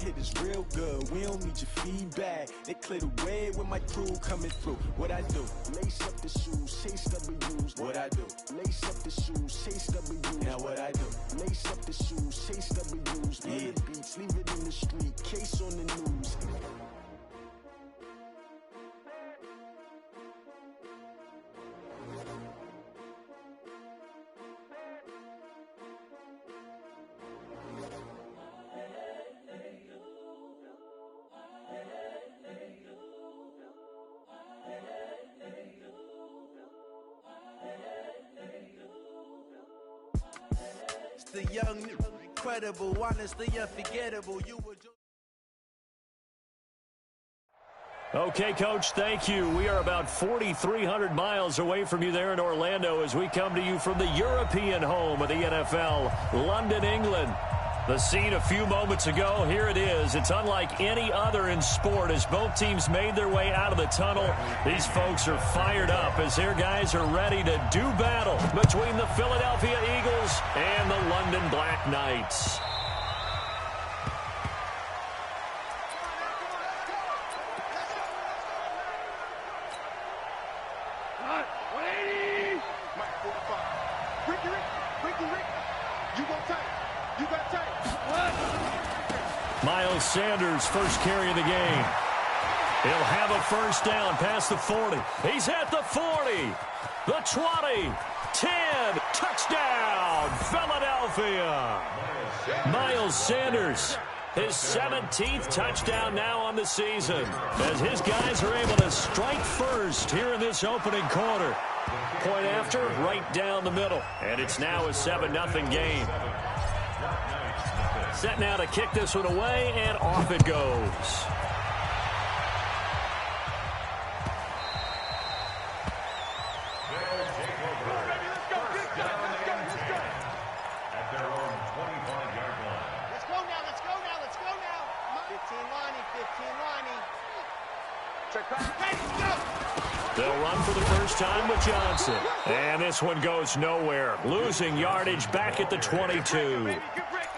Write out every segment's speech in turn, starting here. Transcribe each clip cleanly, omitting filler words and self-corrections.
hit is real good. We don't need your feedback. They clear the way with my crew coming through. What I do? Lace up the shoes, chase W's. What I do? Lace up the shoes, chase W's. Now what I do? Lace up the shoes, chase W's. Yeah. The beats, leave it in the street, case on the news. The young, incredible, honestly unforgettable. You were. Okay, Coach, thank you. We are about 4,300 miles away from you there in Orlando as we come to you from the European home of the NFL, London, England. The scene a few moments ago, here it is. It's unlike any other in sport as both teams made their way out of the tunnel. These folks are fired up as their guys are ready to do battle between the Philadelphia Eagles and the London Black Knights. Miles Sanders, first carry of the game. He'll have a first down past the 40. He's at the 40, the 20, 10, touchdown, Philadelphia. Miles Sanders, his 17th touchdown now on the season, as his guys are able to strike first here in this opening quarter. Point after, right down the middle, and it's now a 7-0 game. Set now to kick this one away, and off it goes. They'll run for the first time with Johnson. And this one goes nowhere. Losing yardage back at the 22.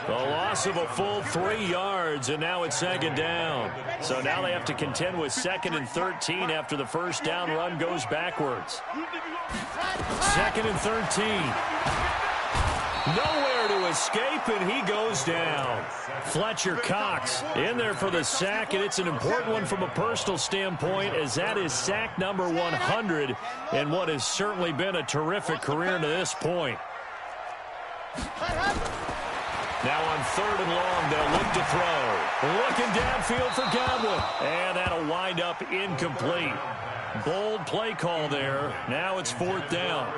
The loss of a full 3 yards, and now it's second down. So now they have to contend with 2nd and 13 after the first down run goes backwards. 2nd and 13. Nowhere to escape, and he goes down. Fletcher Cox in there for the sack, and it's an important one from a personal standpoint, as that is sack number 100 in what has certainly been a terrific career to this point. Now on 3rd and long, they'll look to throw. Looking downfield for Godwin, and that'll wind up incomplete. Bold play call there. Now it's 4th down.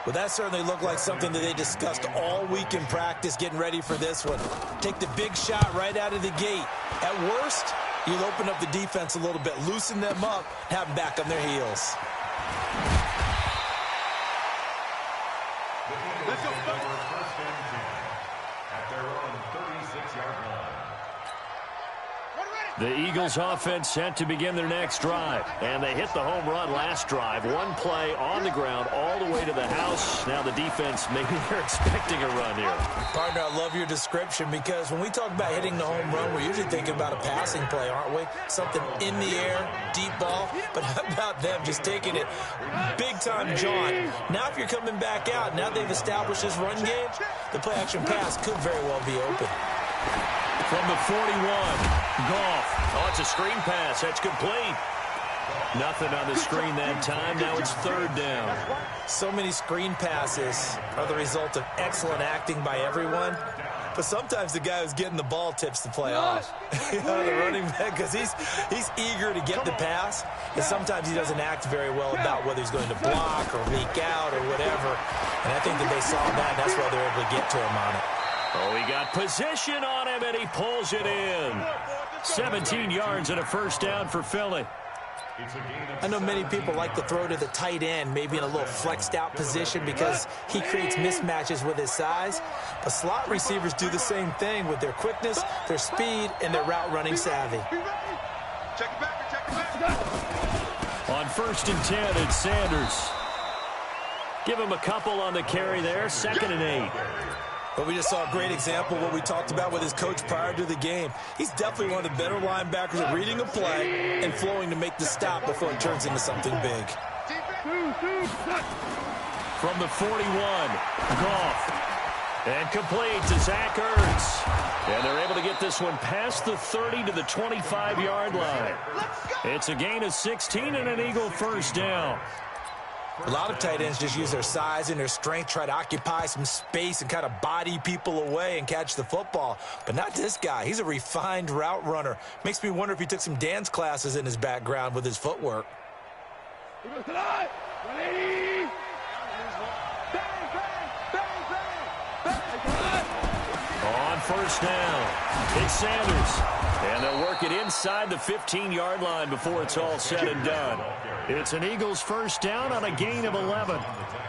Well, that certainly looked like something that they discussed all week in practice getting ready for this one. Take the big shot right out of the gate. At worst, you'll open up the defense a little bit, loosen them up, have them back on their heels. The Eagles offense set to begin their next drive. And they hit the home run last drive. One play on the ground all the way to the house. Now the defense, maybe they're expecting a run here. Partner, I love your description because when we talk about hitting the home run, we're usually thinking about a passing play, aren't we? Something in the air, deep ball. But how about them just taking it big-time jaunt? Now if you're coming back out, now they've established this run game, the play-action pass could very well be open. From the 41, Goff. Oh, it's a screen pass. That's complete. Nothing on the screen that time. Now it's 3rd down. So many screen passes are the result of excellent acting by everyone. But sometimes the guy who's getting the ball tips the play off. The running back, because he's eager to get the pass. And sometimes he doesn't act very well about whether he's going to block or leak out or whatever. And I think that they saw that. That's why they're able to get to him on it. Oh, he got position on him, and he pulls it in. 17 yards and a first down for Philly. I know many people like to throw to the tight end, maybe in a little flexed out position because he creates mismatches with his size. But slot receivers do the same thing with their quickness, their speed, and their route running savvy. On 1st and 10, it's Sanders. Give him a couple on the carry there. 2nd and 8. But we just saw a great example of what we talked about with his coach prior to the game. He's definitely one of the better linebackers at reading a play and flowing to make the stop before it turns into something big. From the 41, Goff. And complete to Zach Ertz. And they're able to get this one past the 30 to the 25-yard line. It's a gain of 16 and an Eagle first down. A lot of tight ends just use their size and their strength, try to occupy some space and kind of body people away and catch the football. But not this guy. He's a refined route runner. Makes me wonder if he took some dance classes in his background with his footwork. On first down, it's Sanders. And they'll work it inside the 15-yard line before it's all said and done. It's an Eagles first down on a gain of 11.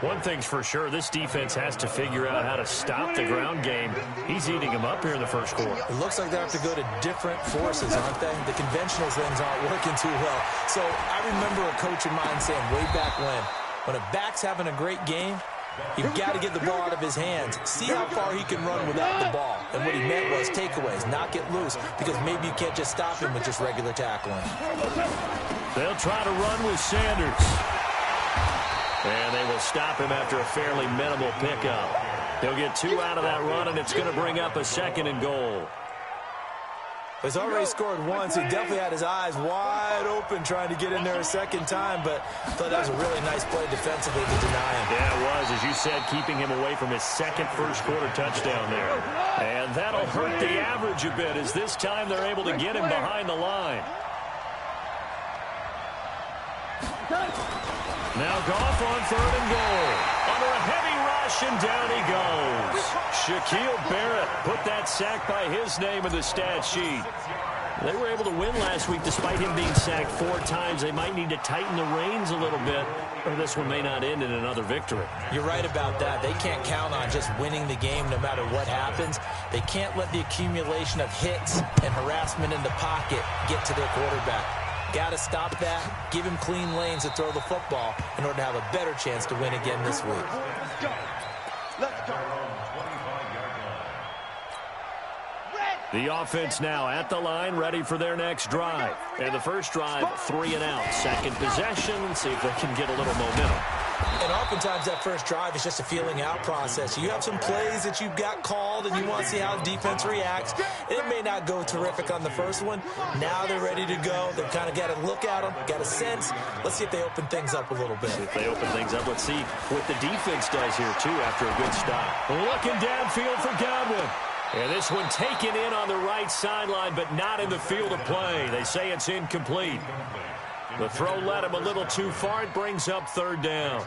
One thing's for sure, this defense has to figure out how to stop the ground game. He's eating them up here in the first quarter. It looks like they have to go to different forces, aren't they? The conventional things aren't working too well. So I remember a coach of mine saying way back when a back's having a great game, you've got to get the ball out of his hands. See how far he can run without the ball. And what he meant was takeaways, not get loose, because maybe you can't just stop him with just regular tackling. They'll try to run with Sanders. And they will stop him after a fairly minimal pickup. They'll get 2 out of that run, and it's going to bring up a 2nd and goal. He's already scored once. He definitely had his eyes wide open trying to get in there a second time, but I thought that was a really nice play defensively to deny him. Yeah, it was, as you said, keeping him away from his second first-quarter touchdown there. And that'll hurt the average a bit, as this time they're able to get him behind the line. Now Goff on 3rd and goal. Under a heavy rush, and down he goes. Shaquille Barrett put that sack by his name in the stat sheet. They were able to win last week despite him being sacked 4 times. They might need to tighten the reins a little bit, or this one may not end in another victory. You're right about that. They can't count on just winning the game no matter what happens. They can't let the accumulation of hits and harassment in the pocket get to their quarterback. Got to stop that, give him clean lanes to throw the football in order to have a better chance to win again this week. Let's go. The offense now at the line, ready for their next drive. And the first drive, 3 and out. Second possession, see if they can get a little momentum. And oftentimes that first drive is just a feeling out process. You have some plays that you've got called and you want to see how the defense reacts. It may not go terrific on the first one. Now they're ready to go. They've kind of got to look at them, got a sense. Let's see if they open things up a little bit. If they open things up, let's see what the defense does here, too, after a good stop. Looking downfield for Godwin. And this one taken in on the right sideline, but not in the field of play. They say it's incomplete. The throw led him a little too far. It brings up 3rd down.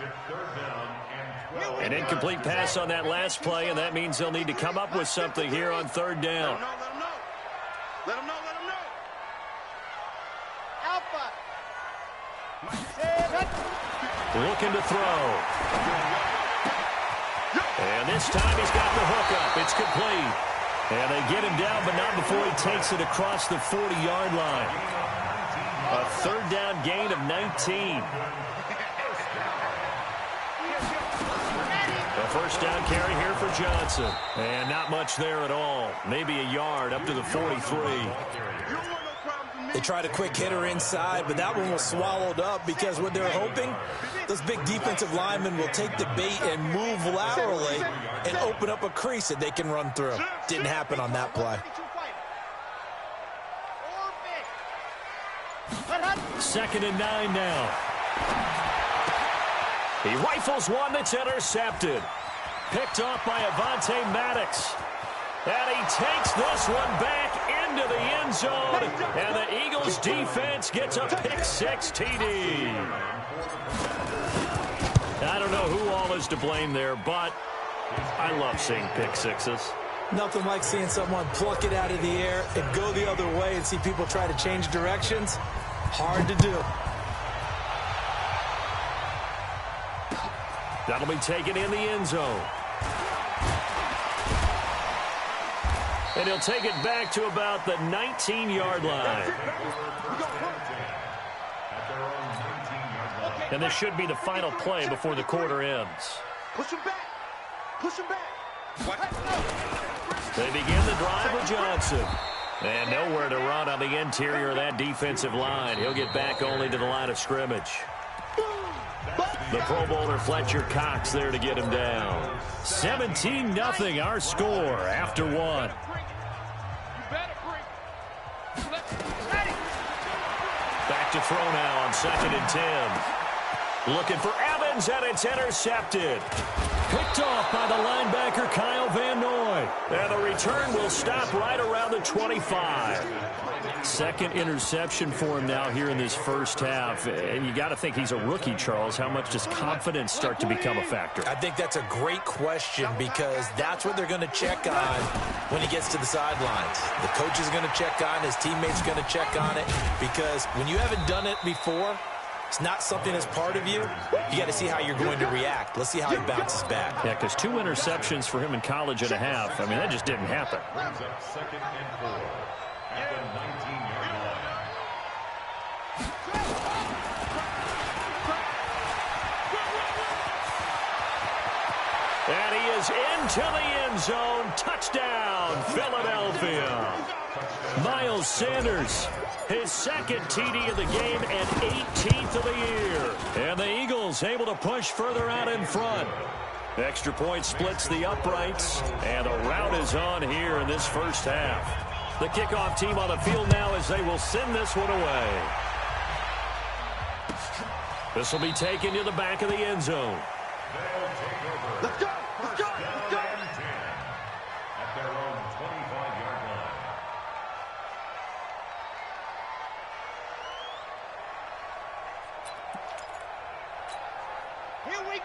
An incomplete pass on that last play, and that means they'll need to come up with something here on 3rd down. Let him know. Alpha. Looking to throw. And this time he's got the hook up. It's complete. And they get him down, but not before he takes it across the 40-yard line. A 3rd down gain of 19. A first down carry here for Johnson. And not much there at all. Maybe a yard up to the 43. They tried a quick hitter inside, but that one was swallowed up because what they're hoping, those big defensive linemen will take the bait and move laterally and open up a crease that they can run through. Didn't happen on that play. 2nd and 9 now. He rifles one that's intercepted. Picked off by Avonte Maddox. And he takes this one back into the end zone. And the Eagles defense gets a pick-6 TD. I don't know who all is to blame there, but I love seeing pick-6s. Nothing like seeing someone pluck it out of the air and go the other way and see people try to change directions. Hard to do. That'll be taken in the end zone. And he'll take it back to about the 19-yard line. And this should be the final play before the quarter ends. Push him back. Push him back. They begin the drive with Johnson. And nowhere to run on the interior of that defensive line. He'll get back only to the line of scrimmage. The Pro Bowler Fletcher Cox there to get him down. 17-0 our score after one. Back to throw now on 2nd and 10. Looking for Evans, and it's intercepted. Picked off by the linebacker Kyle Van Noy. And the return will stop right around the 25. Second interception for him now here in this first half. And you got to think he's a rookie, Charles. How much does confidence start to become a factor? I think that's a great question because that's what they're going to check on when he gets to the sidelines. The coach is going to check on, his teammates are going to check on it because when you haven't done it before, it's not something that's part of you. You got to see how you're going to react. Let's see how he bounces back. Yeah, because 2 interceptions for him in college and a half. I mean, that just didn't happen. Brings up 2nd and 4 at the 19-yard line. And he is into the end zone. Touchdown, Philadelphia. Miles Sanders, his 2nd TD of the game and 18th of the year. And the Eagles able to push further out in front. Extra point splits the uprights, and the rout is on here in this first half. The kickoff team on the field now as they will send this one away. This will be taken to the back of the end zone. Let's go! Let's go! Let's go! At their own 25-yard line.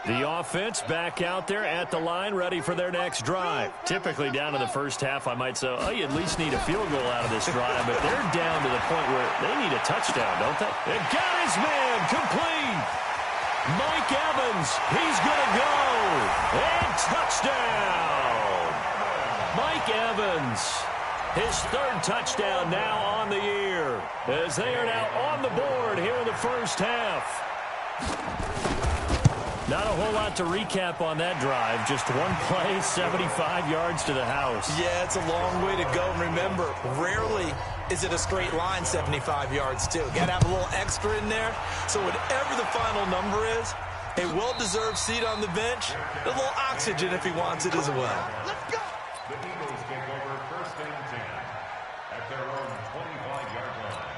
The offense back out there at the line, ready for their next drive. Typically down in the first half, I might say, oh, you at least need a field goal out of this drive, but they're down to the point where they need a touchdown, don't they? It got his man complete. Mike Evans, he's going to go. And touchdown. Mike Evans, his 3rd touchdown now on the year, as they are now on the board here in the first half. Not a whole lot to recap on that drive. Just one play, 75 yards to the house. Yeah, it's a long way to go. And remember, rarely is it a straight line 75 yards, too. Got to have a little extra in there. So whatever the final number is, a well-deserved seat on the bench, a little oxygen if he wants it as well. Let's go! The Eagles take over 1st and 10 at their own 25-yard line.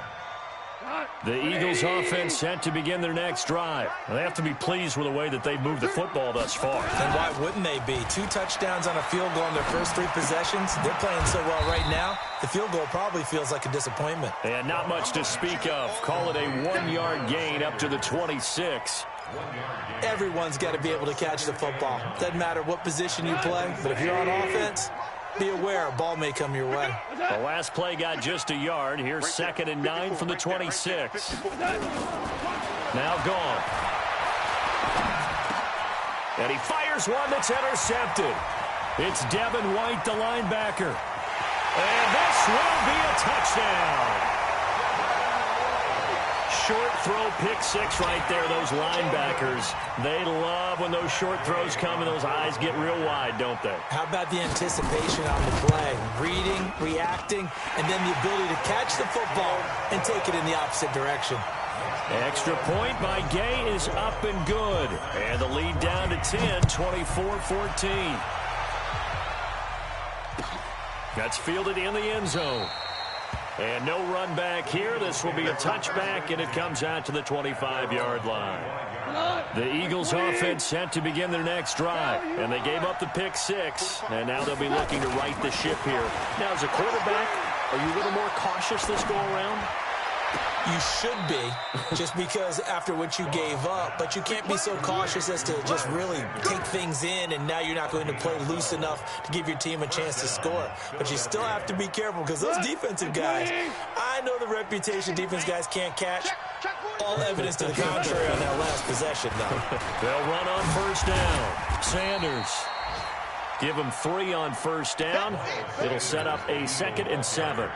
The Eagles offense set to begin their next drive. They have to be pleased with the way that they've moved the football thus far. And why wouldn't they be? 2 touchdowns on a field goal in their first 3 possessions. They're playing so well right now, the field goal probably feels like a disappointment. And not much to speak of. Call it a 1-yard gain up to the 26. Everyone's got to be able to catch the football. Doesn't matter what position you play, but if you're on offense, be aware a ball may come your way. The last play got just a yard. Here's 2nd and 9 from the 26. Now gone. And he fires one that's intercepted. It's Devin White, the linebacker. And this will be a touchdown. Short throw, pick 6 right there. Those linebackers, they love when those short throws come and those eyes get real wide, don't they? How about the anticipation on the play? Reading, reacting, and then the ability to catch the football and take it in the opposite direction. Extra point by Gay is up and good. And the lead down to 10, 24-14. That's fielded in the end zone. And no run back here. This will be a touchback, and it comes out to the 25-yard line. The Eagles offense set to begin their next drive, and they gave up the pick 6, and now they'll be looking to right the ship here. Now, as a quarterback, are you a little more cautious this go around? You should be, just because after what you gave up, but you can't be so cautious as to just really take things in, and now you're not going to play loose enough to give your team a chance to score. But you still have to be careful, because those defensive guys, I know the reputation defense guys can't catch. All evidence to the contrary on that last possession, though. They'll run on first down. Sanders. Give them 3 on first down. It'll set up a 2nd and 7.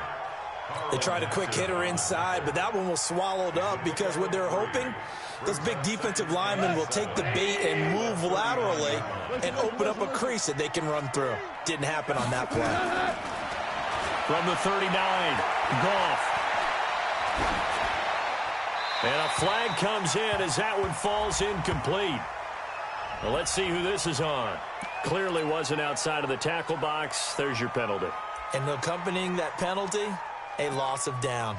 They tried a quick hitter inside, but that one was swallowed up because what they're hoping, those big defensive linemen will take the bait and move laterally and open up a crease that they can run through. Didn't happen on that play. From the 39, Goff. And a flag comes in as that one falls incomplete. Well, let's see who this is on. Clearly wasn't outside of the tackle box. There's your penalty. And accompanying that penalty, a loss of down.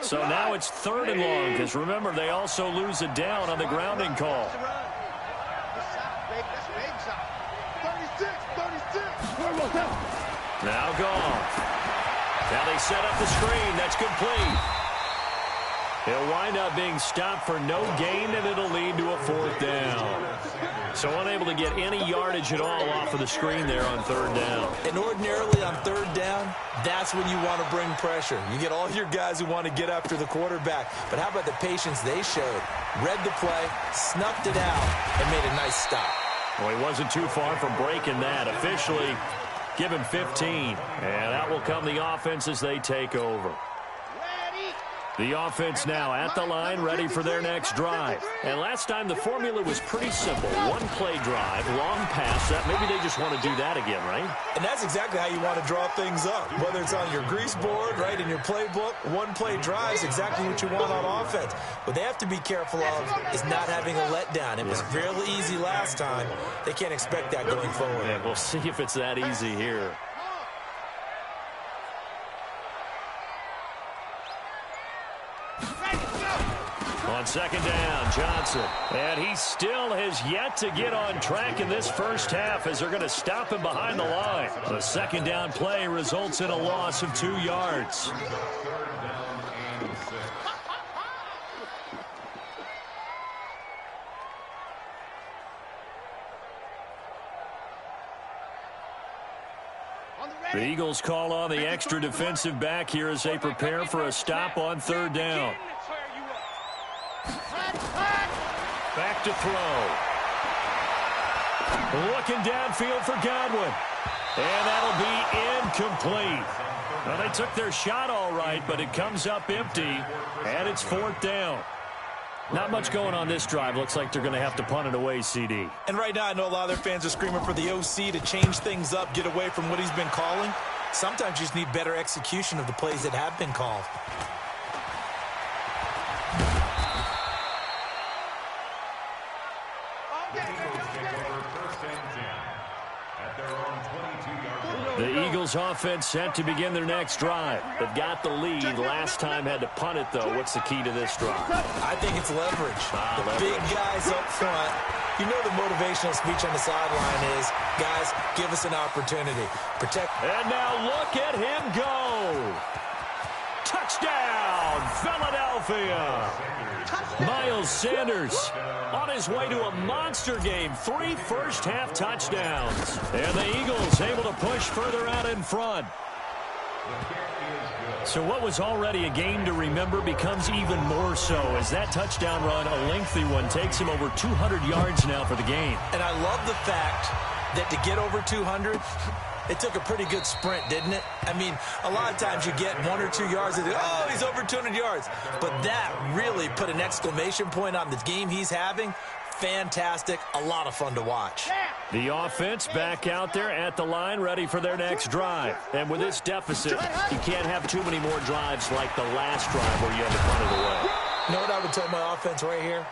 So now it's 3rd and long, because remember, they also lose a down on the grounding call. Now Goff. Now they set up the screen. That's complete. He'll wind up being stopped for no gain, and it'll lead to a 4th down. So unable to get any yardage at all off of the screen there on 3rd down. And ordinarily on 3rd down, that's when you want to bring pressure. You get all your guys who want to get after the quarterback. But how about the patience they showed? Read the play, snuffed it out, and made a nice stop. Well, he wasn't too far from breaking that. Officially, give him 15. And out will come the offense as they take over. The offense now at the line, ready for their next drive. And last time the formula was pretty simple. One-play drive, long pass. Maybe they just want to do that again, right? And that's exactly how you want to draw things up. Whether it's on your grease board, right, in your playbook, one-play drive is exactly what you want on offense. What they have to be careful of is not having a letdown. It was fairly easy last time. They can't expect that going forward. Yeah, we'll see if it's that easy here. On 2nd down, Johnson. And he still has yet to get on track in this first half as they're going to stop him behind the line. The 2nd down play results in a loss of 2 yards. The Eagles call on the extra defensive back here as they prepare for a stop on 3rd down. Back to throw. Looking downfield for Godwin. And that'll be incomplete. Well, they took their shot all right, but it comes up empty, and it's 4th down. Not much going on this drive. Looks like they're going to have to punt it away, CD. And right now, I know a lot of their fans are screaming for the OC to change things up, get away from what he's been calling. Sometimes you just need better execution of the plays that have been called. The Eagles offense set to begin their next drive. They've got the lead. Last time had to punt it, though. What's the key to this drive? I think it's leverage. The big guys up front. You know the motivational speech on the sideline is, guys, give us an opportunity. Protect. And now look at him go. Touchdown, Philadelphia. Miles Sanders on his way to a monster game. 3 first-half touchdowns. And the Eagles able to push further out in front. So what was already a game to remember becomes even more so as that touchdown run, a lengthy one, takes him over 200 yards now for the game. And I love the fact that to get over 200, it took a pretty good sprint, didn't it? I mean, a lot of times you get 1 or 2 yards and oh, he's over 200 yards. But that really put an exclamation point on the game he's having. Fantastic. A lot of fun to watch. The offense back out there at the line, ready for their next drive. And with this deficit, you can't have too many more drives like the last drive where you had to punt it away. You know what I would tell my offense right here?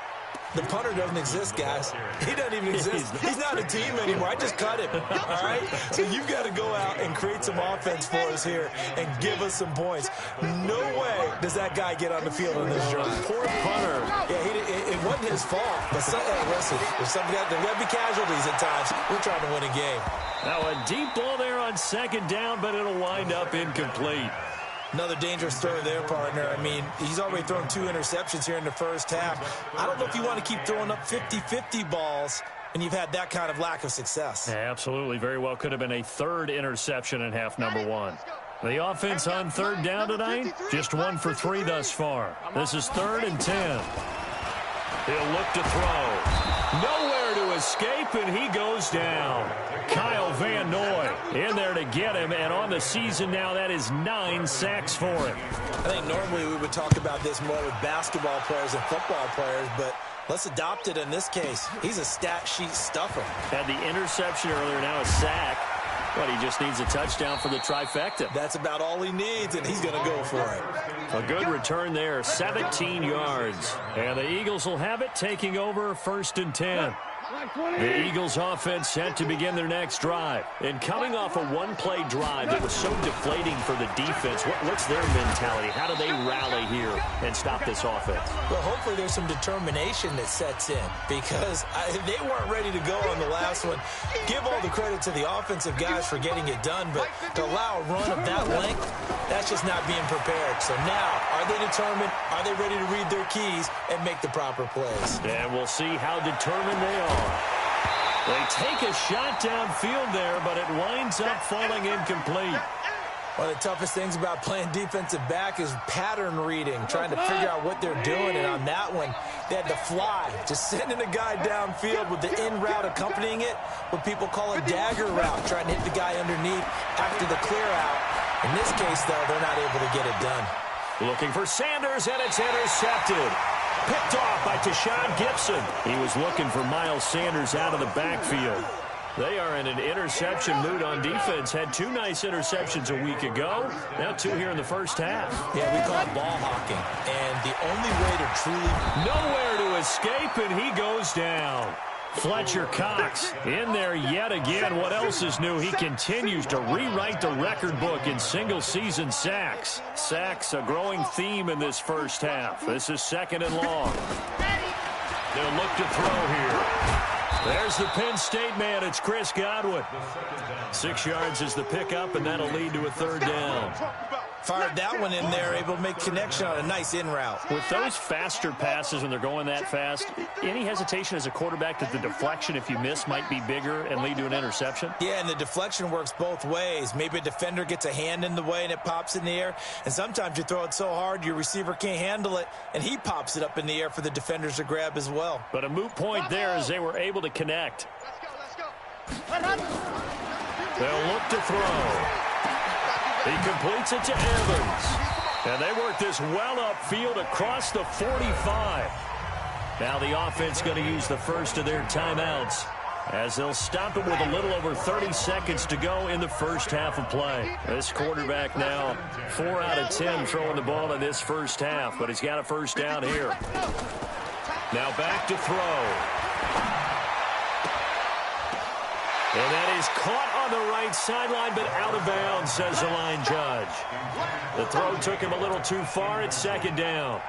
The punter doesn't exist, guys. He doesn't even exist. He's not a team anymore. I just cut him. All right? So you've got to go out and create some offense for us here and give us some points. No way does that guy get on the field on this drive. Poor punter. Yeah, it wasn't his fault. But listen, there's got to be casualties at times. We're trying to win a game. Now a deep ball there on 2nd down, but it'll wind up incomplete. Another dangerous throw there, partner. I mean, he's already thrown 2 interceptions here in the first half. I don't know if you want to keep throwing up 50-50 balls and you've had that kind of lack of success. Yeah, absolutely. Very well could have been a 3rd interception in half number 1. The offense on 3rd down tonight, just 1 for 3 thus far. This is 3rd and 10. He'll look to throw. Nowhere to escape, and he goes down. Kyle Van Noy in there to get him, and on the season now, that is 9 sacks for him. I think normally we would talk about this more with basketball players and football players, but let's adopt it in this case. He's a stat sheet stuffer. Had the interception earlier, now a sack. But he just needs a touchdown for the trifecta. That's about all he needs, and he's going to go for it. A good return there, 17 yards. And the Eagles will have it, taking over 1st and 10. The Eagles offense set to begin their next drive. And coming off a one-play drive that was so deflating for the defense, what's their mentality? How do they rally here and stop this offense? Well, hopefully there's some determination that sets in because they weren't ready to go on the last one. Give all the credit to the offensive guys for getting it done, but to allow a run of that length, that's just not being prepared. So now, are they determined? Are they ready to read their keys and make the proper plays? And we'll see how determined they are. They take a shot downfield there, but it winds up falling incomplete. One of the toughest things about playing defensive back is pattern reading, trying to figure out what they're doing. And on that one, they had to fly, just sending a guy downfield with the in route accompanying it, what people call a dagger route, trying to hit the guy underneath after the clear out. In this case, though, they're not able to get it done. Looking for Sanders, and it's intercepted. Picked off by Tashawn Gibson. He was looking for Miles Sanders out of the backfield. They are in an interception mood on defense. Had 2 nice interceptions a week ago. Now 2 here in the first half. Yeah, we call it ball hawking. And the only way to truly... Nowhere to escape, and he goes down. Fletcher Cox in there yet again. What else is new? He continues to rewrite the record book in single-season sacks. Sacks, a growing theme in this first half. This is 2nd and long. They'll look to throw here. There's the Penn State man. It's Chris Godwin. 6 yards is the pickup, and that'll lead to a 3rd down. Fired that one in there, able to make connection on a nice in route. With those faster passes when they're going that fast, any hesitation as a quarterback that the deflection, if you miss, might be bigger and lead to an interception? Yeah, and the deflection works both ways. Maybe a defender gets a hand in the way and it pops in the air. And sometimes you throw it so hard your receiver can't handle it, and he pops it up in the air for the defenders to grab as well. But a moot point there as they were able to connect. They'll look to throw. He completes it to Evans. And they work this well upfield across the 45. Now the offense going to use the first of their timeouts as they'll stop it with a little over 30 seconds to go in the first half of play. This quarterback now 4 out of 10 throwing the ball in this first half, but he's got a first down here. Now back to throw. And that is caught on the right sideline, but out of bounds, says the line judge. The throw took him a little too far. It's 2nd down.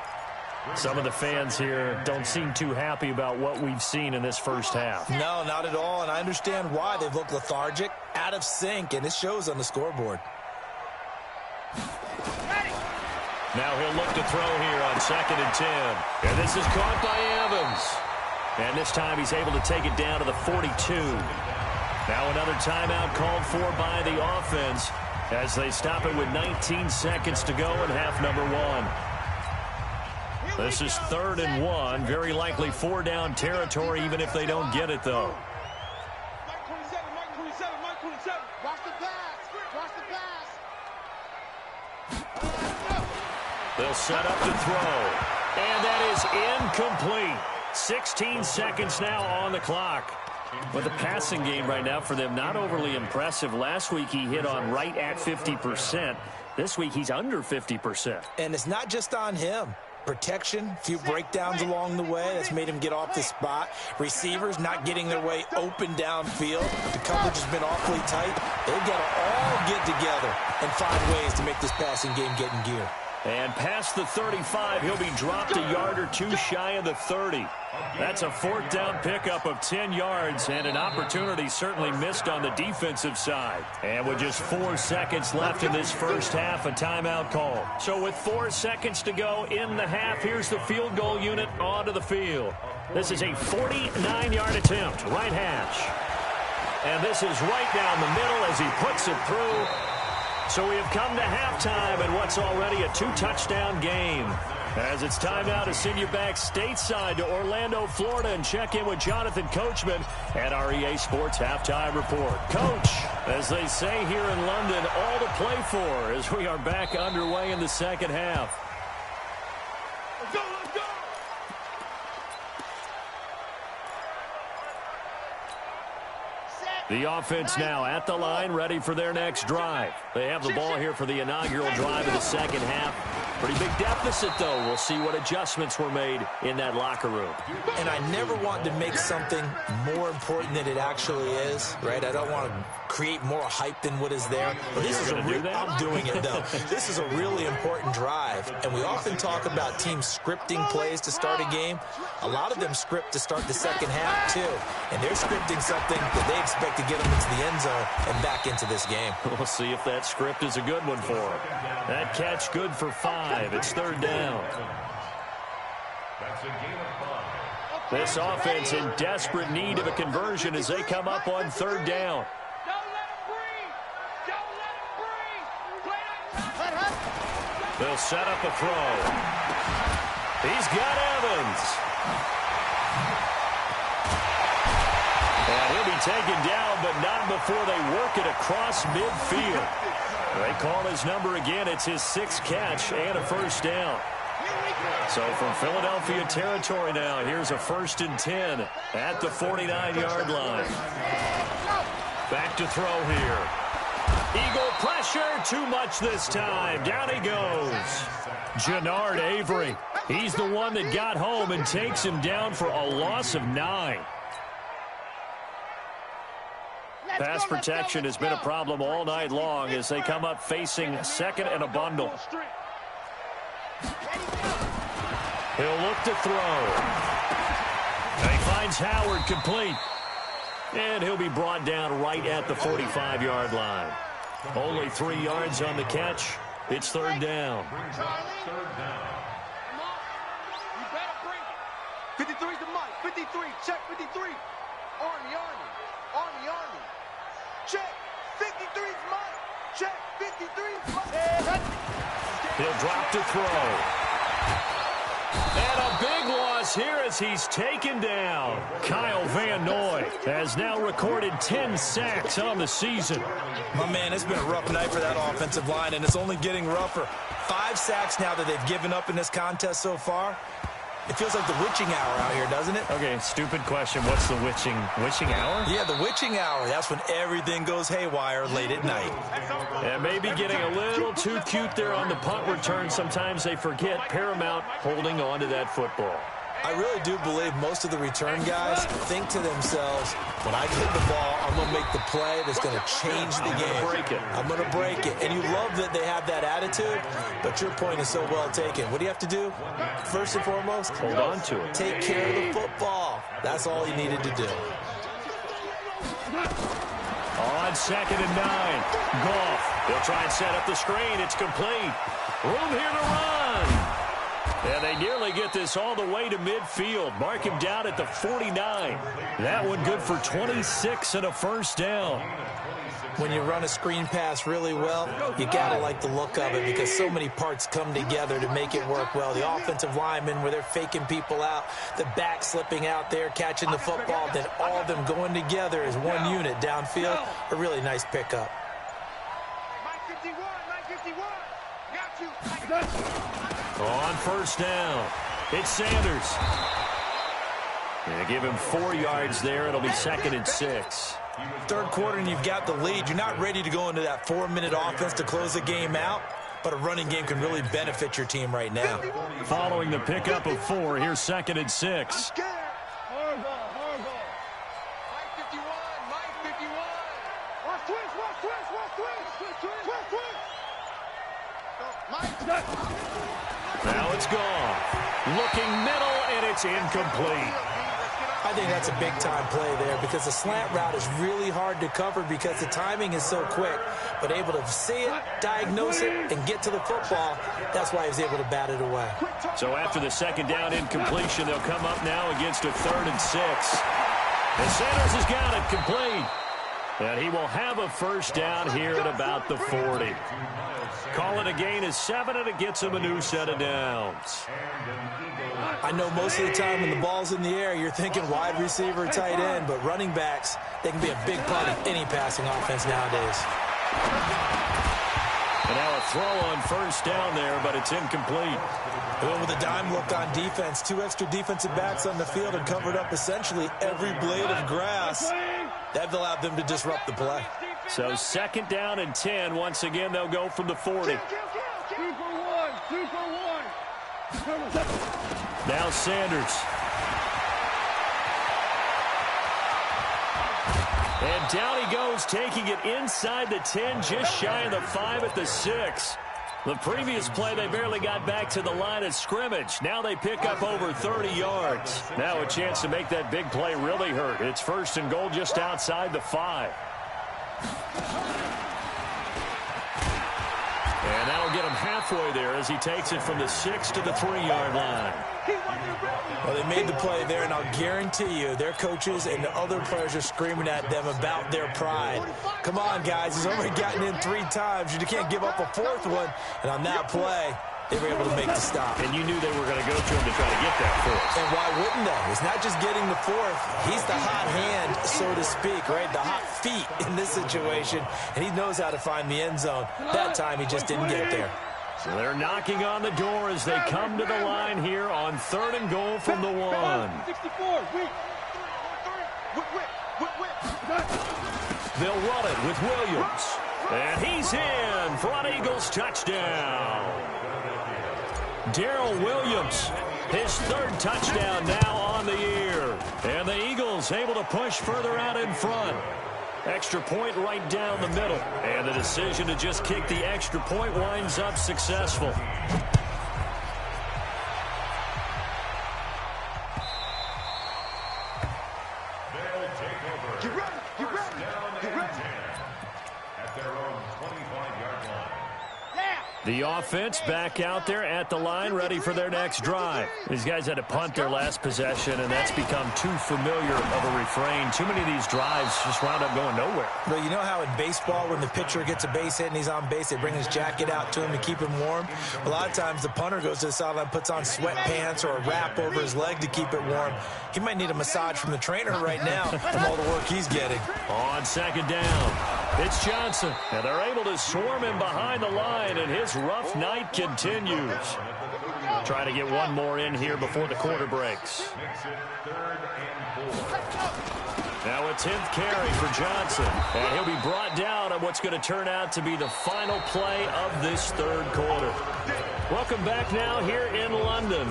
Some of the fans here don't seem too happy about what we've seen in this first half. No, not at all, and I understand why. They've looked lethargic, out of sync, and it shows on the scoreboard. Now he'll look to throw here on 2nd and 10. And this is caught by Evans. And this time he's able to take it down to the 42. Now another timeout called for by the offense as they stop it with 19 seconds to go in half number 1. This is 3rd and 1. Very likely 4-down territory even if they don't get it, though. They'll set up to throw. And that is incomplete. 16 seconds now on the clock. But the passing game right now for them, not overly impressive. Last week he hit on right at 50%. This week he's under 50%. And it's not just on him. Protection, a few breakdowns along the way. That's made him get off the spot. Receivers not getting their way open downfield. The coverage has been awfully tight. They've got to all get together and find ways to make this passing game get in gear. And past the 35, he'll be dropped a yard or two shy of the 30. That's a 4th down pickup of 10 yards and an opportunity certainly missed on the defensive side. And with just 4 seconds left in this first half, a timeout call. So with 4 seconds to go in the half, here's the field goal unit onto the field. This is a 49-yard attempt, right hash. And this is right down the middle as he puts it through. So we have come to halftime in what's already a 2-touchdown game. As it's time now to send you back stateside to Orlando, Florida, and check in with Jonathan Coachman at our EA Sports Halftime Report. Coach, as they say here in London, all to play for as we are back underway in the second half. Let's go, let's go! The offense now at the line, ready for their next drive. They have the ball here for the inaugural drive of the second half. Pretty big deficit, though. We'll see what adjustments were made in that locker room. And I never want to make something more important than it actually is, right? I don't want to create more hype than what is there. But this is I'm doing it, though. This is a really important drive. And we often talk about teams scripting plays to start a game. A lot of them script to start the second half, too. And they're scripting something that they expect to get them into the end zone and back into this game. We'll see if that script is a good one for them. That catch good for 5. It's third down. That's a gain of 5. This offense in desperate need of a conversion as they come up on third down. Don't let him breathe! Don't let him breathe! They'll set up a throw. He's got Evans. And he'll be taken down, but not before they work it across midfield. They call his number again. It's his 6th catch and a first down. So from Philadelphia territory now, here's a 1st and 10 at the 49-yard line. Back to throw here. Eagle pressure, too much this time. Down he goes. Jannard Avery. He's the one that got home and takes him down for a loss of 9. Pass protection has been a problem all night long as they come up facing second and a bundle. He'll look to throw. He finds Howard complete. And he'll be brought down right at the 45-yard line. Only 3 yards on the catch. It's third down. Third down. 53's the mic. 53. Check 53. Army. Check. 53's mic. Check. 53's mic. He'll drop to throw. And a big loss here as he's taken down. Kyle Van Noy has now recorded 10 sacks on the season. My man, it's been a rough night for that offensive line, and it's only getting rougher. 5 sacks now that they've given up in this contest so far. It feels like the witching hour out here, doesn't it? Okay, stupid question. What's the witching hour? Yeah, the witching hour. That's when everything goes haywire late at night. And maybe getting a little too cute there on the punt return. Sometimes they forget Paramount holding on to that football. I really do believe most of the return guys think to themselves, when I get the ball, I'm going to make the play that's going to change the game. I'm going to break it. And you love that they have that attitude, but your point is so well taken. What do you have to do? First and foremost, hold on to it. Take care of the football. That's all you needed to do. On second and 9, Goff. They'll try and set up the screen. It's complete. Room here to run. And they nearly get this all the way to midfield. Mark him down at the 49. That one good for 26 and a first down. When you run a screen pass really well, you got to like the look of it because so many parts come together to make it work well. The offensive linemen where they're faking people out, the back slipping out there, catching the football, then all of them going together as one unit downfield. A really nice pickup. Mike 51. Got you. On first down, it's Sanders. Gonna give him 4 yards there. It'll be 2nd and 6. Third quarter and you've got the lead. You're not ready to go into that 4-minute offense to close the game out, but a running game can really benefit your team right now. Following the pickup of 4, here's 2nd and 6. Hardball. Mike 51. Watch twist. Now it's gone. Looking middle, and it's incomplete. I think that's a big-time play there because the slant route is really hard to cover because the timing is so quick. But able to see it, diagnose it, and get to the football, that's why he was able to bat it away. So after the second down incompletion, they'll come up now against a 3rd and 6. And Sanders has got it complete. And he will have a first down here at about the 40. call it a gain of 7, and it gets him a new set of downs. I know most of the time when the ball's in the air, you're thinking wide receiver, tight end, but running backs, they can be a big part of any passing offense nowadays. And now a throw on first down there, but it's incomplete. Well, with a dime look on defense, 2 extra defensive backs on the field and covered up essentially every blade of grass. That allowed them to disrupt the play. So 2nd down and 10. Once again, they'll go from the 40. 2 for 1, 2 for 1. Now Sanders. And down he goes, taking it inside the 10, just shy of the 5 at the 6. The previous play, they barely got back to the line of scrimmage. Now they pick up over 30 yards. Now a chance to make that big play really hurt. It's 1st and goal just outside the 5. And that'll get him halfway there as he takes it from the 6 to the 3-yard line. Well, they made the play there, and I'll guarantee you their coaches and the other players are screaming at them about their pride. Come on, guys. He's already gotten in 3 times. You can't give up a 4th one. And on that play, they were able to make the stop. And you knew they were going to go to him to try to get that 4th. And why wouldn't they? It's not just getting the 4th. He's the hot hand, so to speak, right? The hot feet in this situation. And he knows how to find the end zone. That time, he just didn't get there. So they're knocking on the door as they come to the line here on 3rd and goal from the 1. 64, They'll run it with Williams. And he's in for an Eagles touchdown. Darrell Williams, his 3rd touchdown now on the year. And the Eagles able to push further out in front. Extra point right down the middle. And the decision to just kick the extra point winds up successful. The offense back out there at the line, ready for their next drive. These guys had to punt their last possession, and that's become too familiar of a refrain. Too many of these drives just wound up going nowhere. Well, you know how in baseball, when the pitcher gets a base hit and he's on base, they bring his jacket out to him to keep him warm? A lot of times the punter goes to the sideline, puts on sweatpants or a wrap over his leg to keep it warm. He might need a massage from the trainer right now from all the work he's getting. On 2nd down, it's Johnson. And they're able to swarm him behind the line, and his rough night continues. Trying to get one more in here before the quarter breaks. Now a 10th carry for Johnson. And he'll be brought down on what's going to turn out to be the final play of this 3rd quarter. Welcome back now here in London.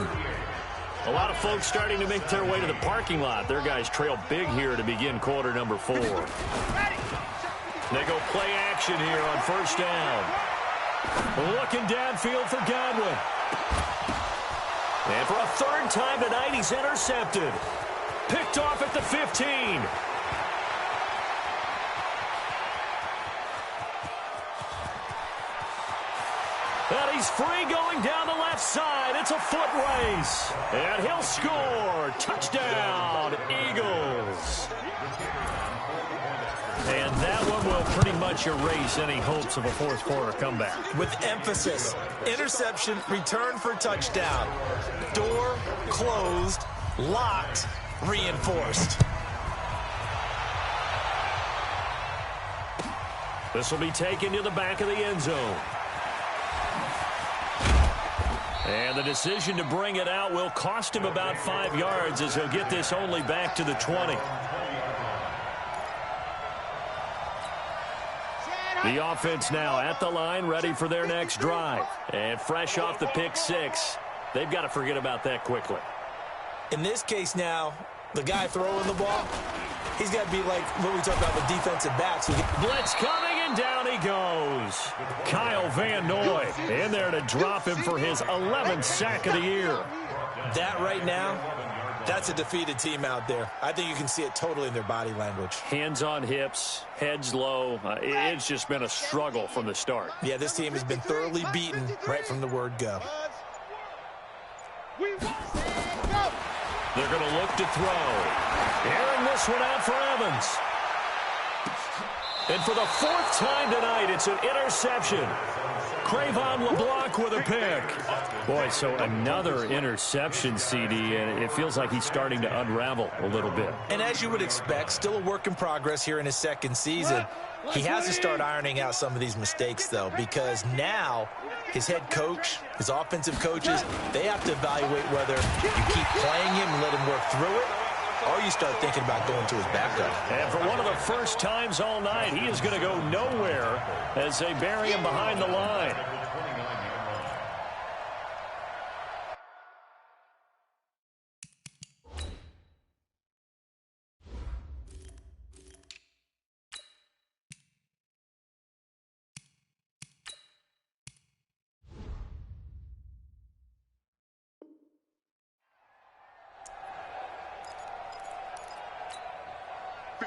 A lot of folks starting to make their way to the parking lot. Their guys trail big here to begin quarter number 4. They go play action here on 1st down. Looking downfield for Godwin. And for a 3rd time tonight, he's intercepted. Picked off at the 15. And he's free going down the left side. It's a foot race. And he'll score. Touchdown, Eagles. And that one will pretty much erase any hopes of a 4th quarter comeback. With emphasis, interception, return for touchdown. Door closed, locked, reinforced. This will be taken to the back of the end zone. And the decision to bring it out will cost him about 5 yards as he'll get this only back to the 20. The offense now at the line, ready for their next drive. And fresh off the pick 6, they've got to forget about that quickly. In this case now, the guy throwing the ball, he's got to be like what we talk about with defensive backs. Blitz coming, and down he goes. Kyle Van Noy in there to drop him for his 11th sack of the year. That right now, that's a defeated team out there. I think you can see it totally in their body language. Hands on hips, heads low. It's just been a struggle from the start. Yeah, this team has been thoroughly beaten right from the word go. They're going to look to throw. Airing this one out for Evans. And for the 4th time tonight, it's an interception. Cravon LeBlanc with a pick. Boy, so another interception, CD, and it feels like he's starting to unravel a little bit. And as you would expect, still a work in progress here in his second season. He has to start ironing out some of these mistakes, though, because now his head coach, his offensive coaches, they have to evaluate whether you keep playing him and let him work through it, or you start thinking about going to his backup. And for one of the first times all night, he is going to go nowhere as they bury him behind the line.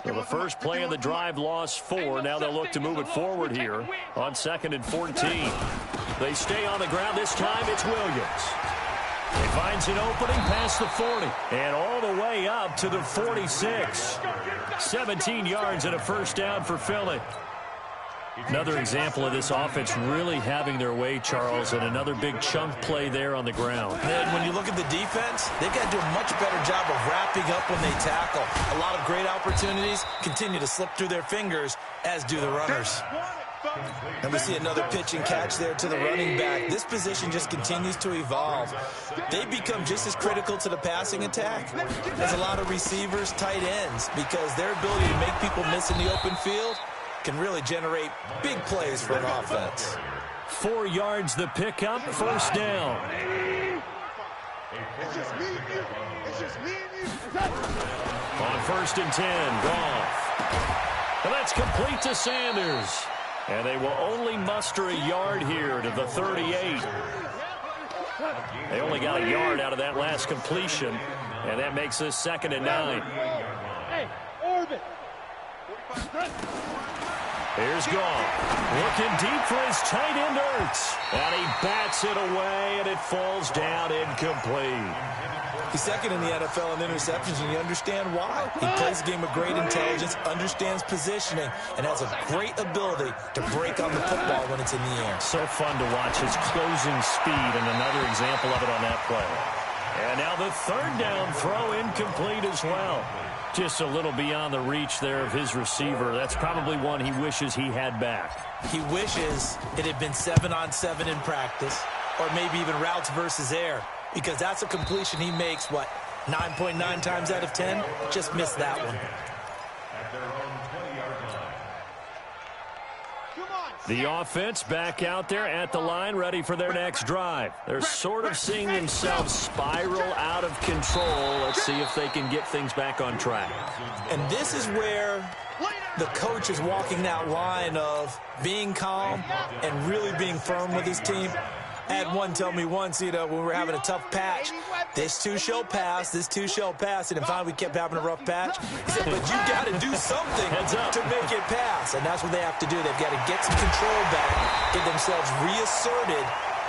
So the first play of the drive lost 4. Now they'll look to move it forward here on 2nd and 14. They stay on the ground. This time it's Williams. He finds an opening past the 40 and all the way up to the 46. 17 yards and a first down for Philly. Another example of this offense really having their way, Charles, and another big chunk play there on the ground. And when you look at the defense, they've got to do a much better job of wrapping up when they tackle. A lot of great opportunities continue to slip through their fingers, as do the runners. And we see another pitch and catch there to the running back. This position just continues to evolve. They become just as critical to the passing attack as a lot of receivers, tight ends, because their ability to make people miss in the open field can really generate big plays for an offense. 4 yards the pickup, first down. On 1st and 10, Goff. And that's complete to Sanders. And they will only muster a yard here to the 38. They only got a yard out of that last completion, and that makes this 2nd and 9. Hey, orbit. Here's Goff, looking deep for his tight end Ertz. And he bats it away, and it falls down incomplete. He's second in the NFL in interceptions, and you understand why. He plays a game of great intelligence, understands positioning, and has a great ability to break on the football when it's in the air. So fun to watch his closing speed, and another example of it on that play. And now the 3rd down throw incomplete as well. Just a little beyond the reach there of his receiver. That's probably one he wishes he had back. He wishes it had been 7-on-7 in practice, or maybe even routes versus air, because that's a completion he makes, 9.9 times out of 10? Just missed that one. The offense back out there at the line, ready for their next drive. They're sort of seeing themselves spiral out of control. Let's see if they can get things back on track. And this is where the coach is walking that line of being calm and really being firm with his team. I had one tell me once, when we were having a tough patch, this too shall pass, this too shall pass. And finally we kept having a rough patch. He said, but you got to do something to make it pass. And that's what they have to do. They've got to get some control back, get themselves reasserted,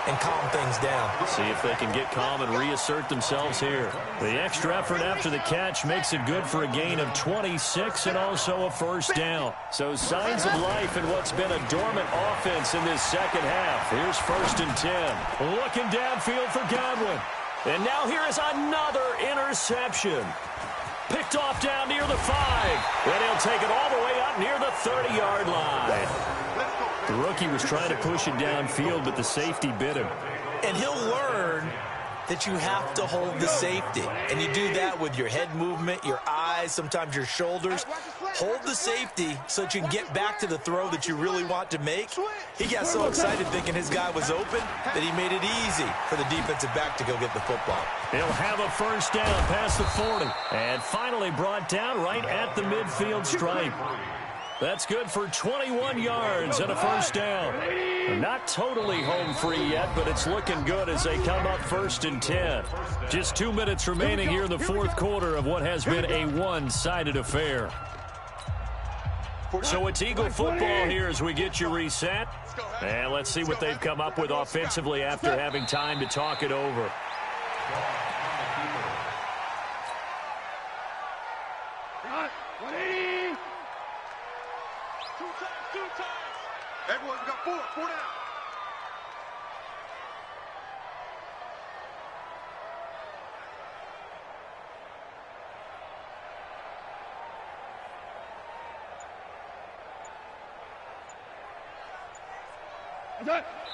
and calm things down. See if they can get calm and reassert themselves here. The extra effort after the catch makes it good for a gain of 26 and also a first down. So signs of life in what's been a dormant offense in this second half. Here's 1st and 10. Looking downfield for Godwin. And now here is another interception. Picked off down near the 5. And he'll take it all the way up near the 30-yard line. The rookie was trying to push it downfield, but the safety bit him. And he'll learn that you have to hold the safety. And you do that with your head movement, your eyes, sometimes your shoulders. Hold the safety so that you can get back to the throw that you really want to make. He got so excited thinking his guy was open that he made it easy for the defensive back to go get the football. He'll have a first down past the 40. And finally brought down right at the midfield stripe. That's good for 21 yards and a first down. Not totally home free yet, but it's looking good as they come up 1st and 10. Just 2 minutes remaining here in the 4th quarter of what has been a one-sided affair. So it's Eagle football here as we get you reset. And let's see what they've come up with offensively after having time to talk it over. Everyone's got four down.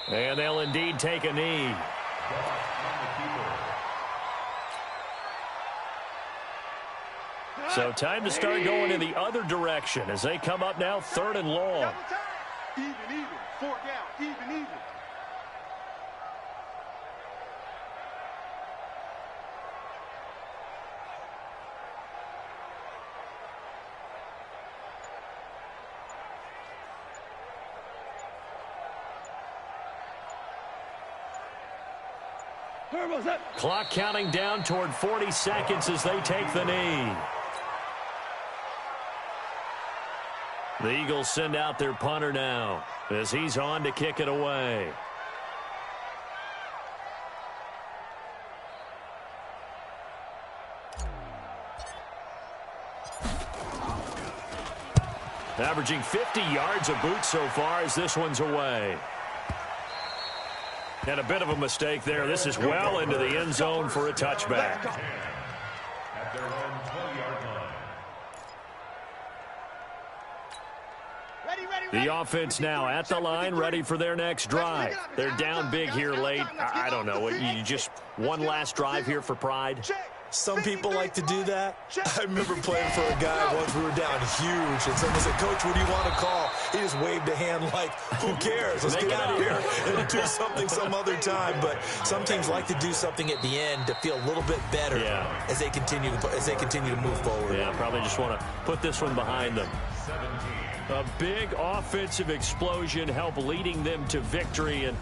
And they'll indeed take a knee. So time to start going in the other direction as they come up now 3rd and long. Even, 4 down, even. Clock counting down toward 40 seconds as they take the knee. The Eagles send out their punter now as he's on to kick it away. Averaging 50 yards a boot so far as this one's away. And a bit of a mistake there. This is well into the end zone for a touchback. At their own 20-yard line. The offense now at the line, ready for their next drive. They're down big here late. I don't know. You just one last drive here for pride? Some people like to do that. I remember playing for a guy once. We were down huge, and someone said, "Coach, what do you want to call?" He just waved a hand like, "Who cares? Let's get out of here and do something some other time." But some teams like to do something at the end to feel a little bit better as they continue to move forward. Yeah, probably just want to put this one behind them. A big offensive explosion helped leading them to victory, and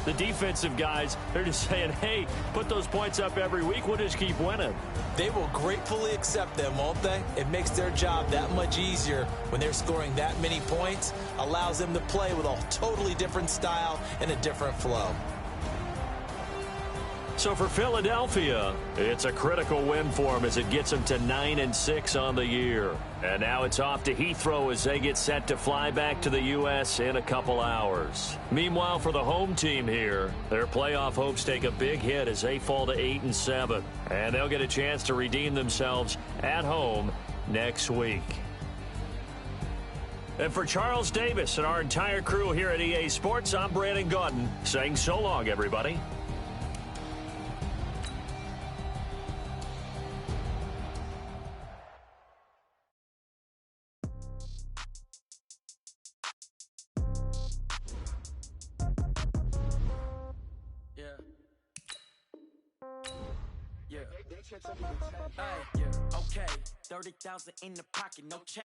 the defensive guys, they're just saying, hey, put those points up every week. We'll just keep winning. They will gratefully accept them, won't they? It makes their job that much easier when they're scoring that many points, allows them to play with a totally different style and a different flow. So for Philadelphia, it's a critical win for them as it gets them to 9-6 on the year. And now it's off to Heathrow as they get set to fly back to the U.S. in a couple hours. Meanwhile, for the home team here, their playoff hopes take a big hit as they fall to 8-7. And they'll get a chance to redeem themselves at home next week. And for Charles Davis and our entire crew here at EA Sports, I'm Brandon Gaudin saying so long, everybody. Okay, 30,000 in the pocket, no check.